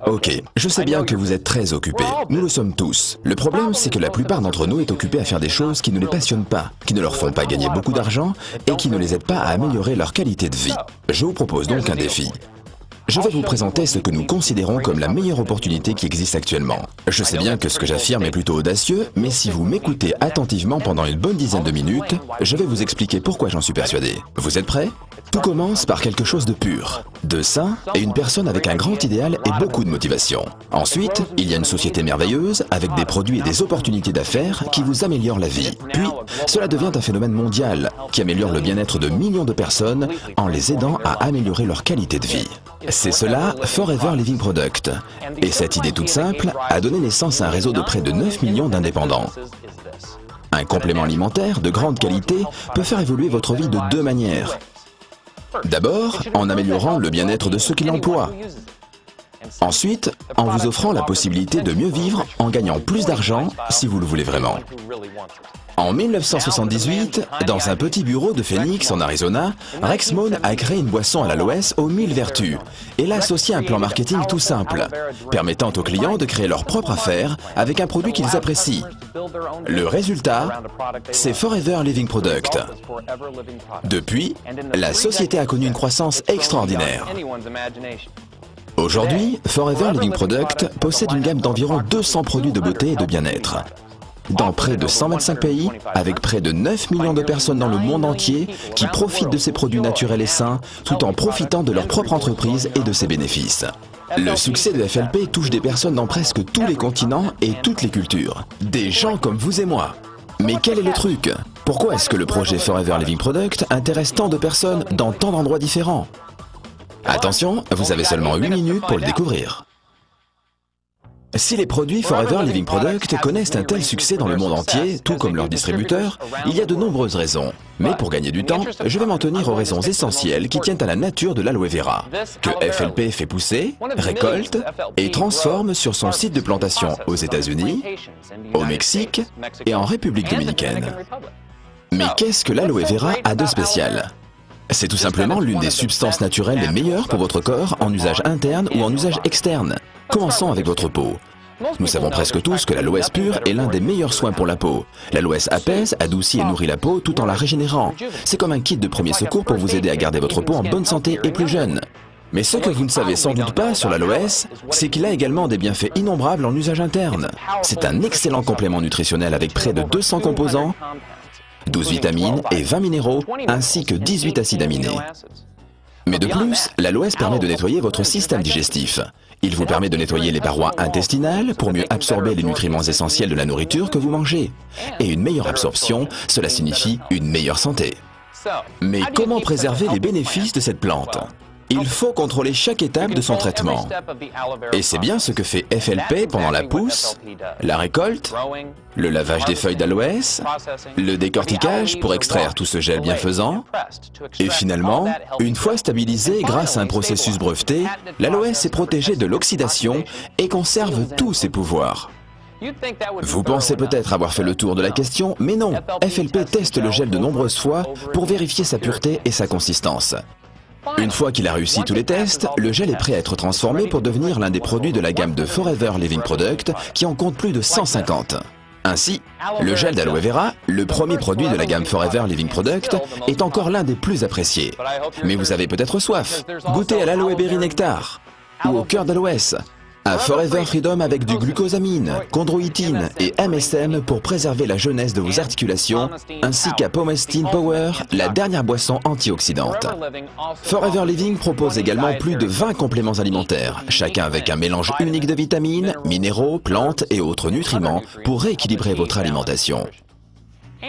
Ok, je sais bien que vous êtes très occupés. Nous le sommes tous. Le problème, c'est que la plupart d'entre nous est occupée à faire des choses qui ne les passionnent pas, qui ne leur font pas gagner beaucoup d'argent et qui ne les aident pas à améliorer leur qualité de vie. Je vous propose donc un défi. Je vais vous présenter ce que nous considérons comme la meilleure opportunité qui existe actuellement. Je sais bien que ce que j'affirme est plutôt audacieux, mais si vous m'écoutez attentivement pendant une bonne dizaine de minutes, je vais vous expliquer pourquoi j'en suis persuadé. Vous êtes prêts? Tout commence par quelque chose de pur, de sain et une personne avec un grand idéal et beaucoup de motivation. Ensuite, il y a une société merveilleuse avec des produits et des opportunités d'affaires qui vous améliorent la vie. Puis, cela devient un phénomène mondial qui améliore le bien-être de millions de personnes en les aidant à améliorer leur qualité de vie. C'est cela, Forever Living Product. Et cette idée toute simple a donné naissance à un réseau de près de 9 millions d'indépendants. Un complément alimentaire de grande qualité peut faire évoluer votre vie de deux manières. D'abord, en améliorant le bien-être de ceux qui l'emploient. Ensuite, en vous offrant la possibilité de mieux vivre en gagnant plus d'argent si vous le voulez vraiment. En 1978, dans un petit bureau de Phoenix, en Arizona, Rex Mohn a créé une boisson à l'aloès aux 1000 vertus et l'a associée à un plan marketing tout simple, permettant aux clients de créer leur propre affaire avec un produit qu'ils apprécient. Le résultat, c'est Forever Living Product. Depuis, la société a connu une croissance extraordinaire. Aujourd'hui, Forever Living Product possède une gamme d'environ 200 produits de beauté et de bien-être. Dans près de 125 pays, avec près de 9 millions de personnes dans le monde entier qui profitent de ces produits naturels et sains, tout en profitant de leur propre entreprise et de ses bénéfices. Le succès de FLP touche des personnes dans presque tous les continents et toutes les cultures. Des gens comme vous et moi. Mais quel est le truc? Pourquoi est-ce que le projet Forever Living Product intéresse tant de personnes dans tant d'endroits différents? Attention, vous avez seulement 8 minutes pour le découvrir. Si les produits Forever Living Product connaissent un tel succès dans le monde entier, tout comme leurs distributeurs, il y a de nombreuses raisons. Mais pour gagner du temps, je vais m'en tenir aux raisons essentielles qui tiennent à la nature de l'aloe vera, que FLP fait pousser, récolte et transforme sur son site de plantation aux États-Unis, au Mexique et en République dominicaine. Mais qu'est-ce que l'aloe vera a de spécial? C'est tout simplement l'une des substances naturelles les meilleures pour votre corps en usage interne ou en usage externe. Commençons avec votre peau. Nous savons presque tous que l'aloès pur est l'un des meilleurs soins pour la peau. L'aloès apaise, adoucit et nourrit la peau tout en la régénérant. C'est comme un kit de premier secours pour vous aider à garder votre peau en bonne santé et plus jeune. Mais ce que vous ne savez sans doute pas sur l'aloès, c'est qu'il a également des bienfaits innombrables en usage interne. C'est un excellent complément nutritionnel avec près de 200 composants, 12 vitamines et 20 minéraux, ainsi que 18 acides aminés. Mais de plus, l'aloès permet de nettoyer votre système digestif. Il vous permet de nettoyer les parois intestinales pour mieux absorber les nutriments essentiels de la nourriture que vous mangez. Et une meilleure absorption, cela signifie une meilleure santé. Mais comment préserver les bénéfices de cette plante? Il faut contrôler chaque étape de son traitement. Et c'est bien ce que fait FLP pendant la pousse, la récolte, le lavage des feuilles d'aloès, le décortiquage pour extraire tout ce gel bienfaisant, et finalement, une fois stabilisé grâce à un processus breveté, l'aloès est protégé de l'oxydation et conserve tous ses pouvoirs. Vous pensez peut-être avoir fait le tour de la question, mais non, FLP teste le gel de nombreuses fois pour vérifier sa pureté et sa consistance. Une fois qu'il a réussi tous les tests, le gel est prêt à être transformé pour devenir l'un des produits de la gamme de Forever Living Product qui en compte plus de 150. Ainsi, le gel d'aloe vera, le premier produit de la gamme Forever Living Product, est encore l'un des plus appréciés. Mais vous avez peut-être soif. Goûtez à l'aloe berry nectar ou au cœur d'aloès, à Forever Freedom avec du glucosamine, chondroïtine et MSM pour préserver la jeunesse de vos articulations, ainsi qu'à Pomestine Power, la dernière boisson antioxydante. Forever Living propose également plus de 20 compléments alimentaires, chacun avec un mélange unique de vitamines, minéraux, plantes et autres nutriments pour rééquilibrer votre alimentation.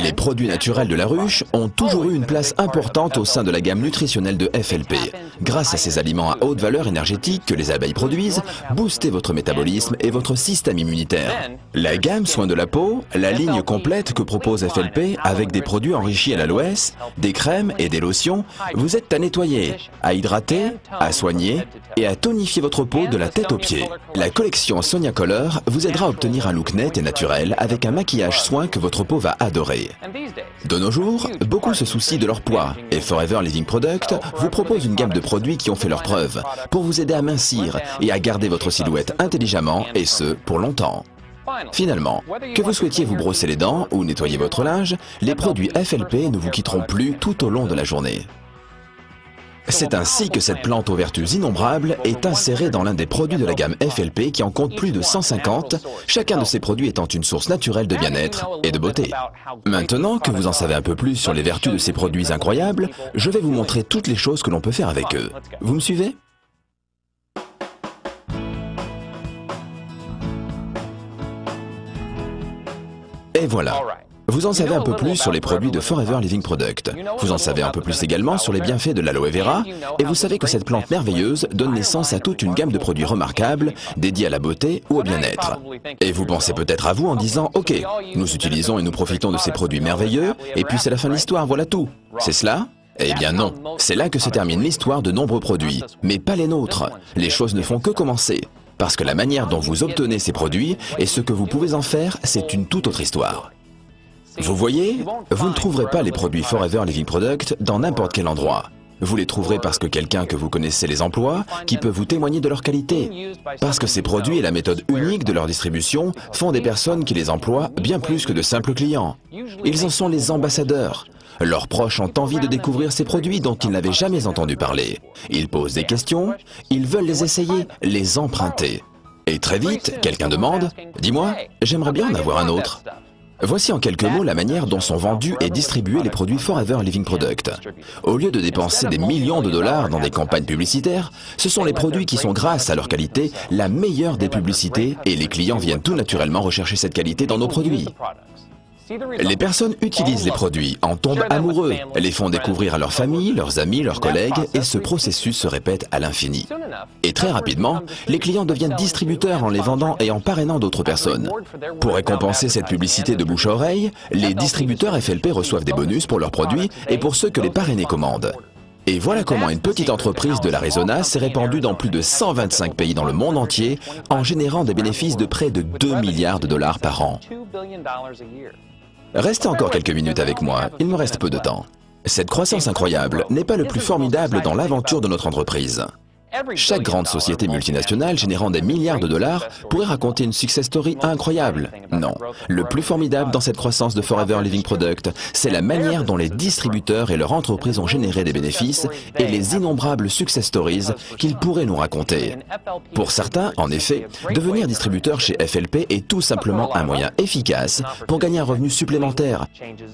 Les produits naturels de la ruche ont toujours eu une place importante au sein de la gamme nutritionnelle de FLP. Grâce à ces aliments à haute valeur énergétique que les abeilles produisent, boostez votre métabolisme et votre système immunitaire. La gamme soins de la peau, la ligne complète que propose FLP avec des produits enrichis à l'aloès, des crèmes et des lotions, vous aide à nettoyer, à hydrater, à soigner et à tonifier votre peau de la tête aux pieds. La collection Sonia Color vous aidera à obtenir un look net et naturel avec un maquillage soin que votre peau va adorer. soirée. De nos jours, beaucoup se soucient de leur poids et Forever Living Product vous propose une gamme de produits qui ont fait leurs preuves pour vous aider à mincir et à garder votre silhouette intelligemment et ce, pour longtemps. Finalement, que vous souhaitiez vous brosser les dents ou nettoyer votre linge, les produits FLP ne vous quitteront plus tout au long de la journée. C'est ainsi que cette plante aux vertus innombrables est insérée dans l'un des produits de la gamme FLP qui en compte plus de 150, chacun de ces produits étant une source naturelle de bien-être et de beauté. Maintenant que vous en savez un peu plus sur les vertus de ces produits incroyables, je vais vous montrer toutes les choses que l'on peut faire avec eux. Vous me suivez ? Et voilà. Vous en savez un peu plus sur les produits de Forever Living Product. Vous en savez un peu plus également sur les bienfaits de l'aloe vera et vous savez que cette plante merveilleuse donne naissance à toute une gamme de produits remarquables dédiés à la beauté ou au bien-être. Et vous pensez peut-être à vous en disant « Ok, nous utilisons et nous profitons de ces produits merveilleux et puis c'est la fin de l'histoire, voilà tout. C'est cela ?» Eh bien non, c'est là que se termine l'histoire de nombreux produits, mais pas les nôtres. Les choses ne font que commencer. Parce que la manière dont vous obtenez ces produits et ce que vous pouvez en faire, c'est une toute autre histoire. Vous voyez, vous ne trouverez pas les produits Forever Living Product dans n'importe quel endroit. Vous les trouverez parce que quelqu'un que vous connaissez les emploie, qui peut vous témoigner de leur qualité. Parce que ces produits et la méthode unique de leur distribution font des personnes qui les emploient bien plus que de simples clients. Ils en sont les ambassadeurs. Leurs proches ont envie de découvrir ces produits dont ils n'avaient jamais entendu parler. Ils posent des questions, ils veulent les essayer, les emprunter. Et très vite, quelqu'un demande « Dis-moi, j'aimerais bien en avoir un autre ». Voici en quelques mots la manière dont sont vendus et distribués les produits Forever Living Product. Au lieu de dépenser des millions de dollars dans des campagnes publicitaires, ce sont les produits qui sont, grâce à leur qualité, la meilleure des publicités et les clients viennent tout naturellement rechercher cette qualité dans nos produits. Les personnes utilisent les produits, en tombent amoureux, les font découvrir à leur famille, leurs amis, leurs collègues et ce processus se répète à l'infini. Et très rapidement, les clients deviennent distributeurs en les vendant et en parrainant d'autres personnes. Pour récompenser cette publicité de bouche à oreille, les distributeurs FLP reçoivent des bonus pour leurs produits et pour ceux que les parrainés commandent. Et voilà comment une petite entreprise de l'Arizona s'est répandue dans plus de 125 pays dans le monde entier en générant des bénéfices de près de 2 milliards de dollars par an. Restez encore quelques minutes avec moi, il me reste peu de temps. Cette croissance incroyable n'est pas le plus formidable dans l'aventure de notre entreprise. Chaque grande société multinationale générant des milliards de dollars pourrait raconter une success story incroyable. Non, le plus formidable dans cette croissance de Forever Living Product, c'est la manière dont les distributeurs et leurs entreprises ont généré des bénéfices et les innombrables success stories qu'ils pourraient nous raconter. Pour certains, en effet, devenir distributeur chez FLP est tout simplement un moyen efficace pour gagner un revenu supplémentaire.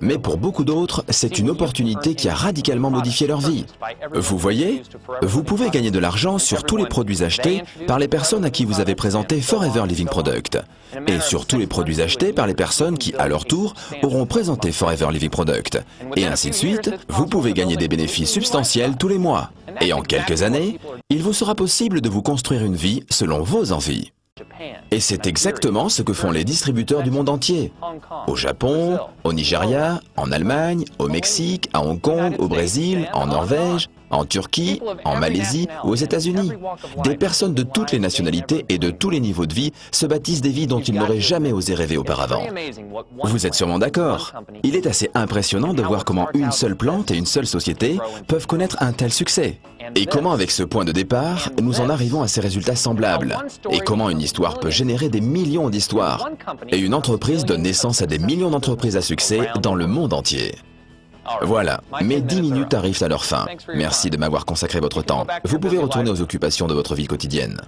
Mais pour beaucoup d'autres, c'est une opportunité qui a radicalement modifié leur vie. Vous voyez, vous pouvez gagner de l'argent sur tous les produits achetés par les personnes à qui vous avez présenté Forever Living Product et sur tous les produits achetés par les personnes qui, à leur tour, auront présenté Forever Living Product. Et ainsi de suite, vous pouvez gagner des bénéfices substantiels tous les mois. Et en quelques années, il vous sera possible de vous construire une vie selon vos envies. Et c'est exactement ce que font les distributeurs du monde entier. Au Japon, au Nigeria, en Allemagne, au Mexique, à Hong Kong, au Brésil, en Norvège, en Turquie, en Malaisie ou aux États-Unis. Des personnes de toutes les nationalités et de tous les niveaux de vie se bâtissent des vies dont ils n'auraient jamais osé rêver auparavant. Vous êtes sûrement d'accord. Il est assez impressionnant de voir comment une seule plante et une seule société peuvent connaître un tel succès. Et comment avec ce point de départ, nous en arrivons à ces résultats semblables. Et comment une histoire peut générer des millions d'histoires. Et une entreprise donne naissance à des millions d'entreprises à succès dans le monde entier. Voilà, mes 10 minutes arrivent à leur fin. Merci de m'avoir consacré votre temps. Vous pouvez retourner aux occupations de votre vie quotidienne.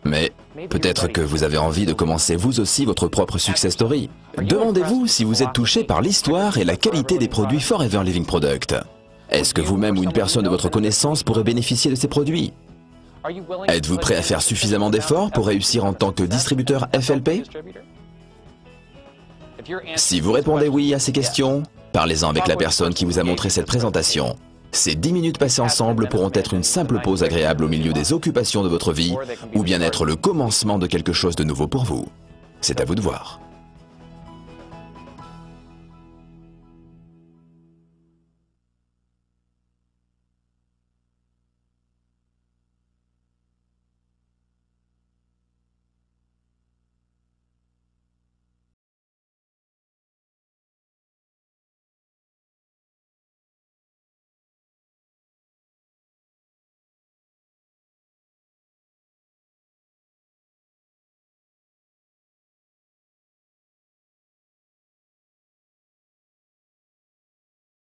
Mais peut-être que vous avez envie de commencer vous aussi votre propre success story. Demandez-vous si vous êtes touché par l'histoire et la qualité des produits Forever Living Product. Est-ce que vous-même ou une personne de votre connaissance pourrait bénéficier de ces produits? Êtes-vous prêt à faire suffisamment d'efforts pour réussir en tant que distributeur FLP? Si vous répondez oui à ces questions, parlez-en avec la personne qui vous a montré cette présentation. Ces 10 minutes passées ensemble pourront être une simple pause agréable au milieu des occupations de votre vie ou bien être le commencement de quelque chose de nouveau pour vous. C'est à vous de voir.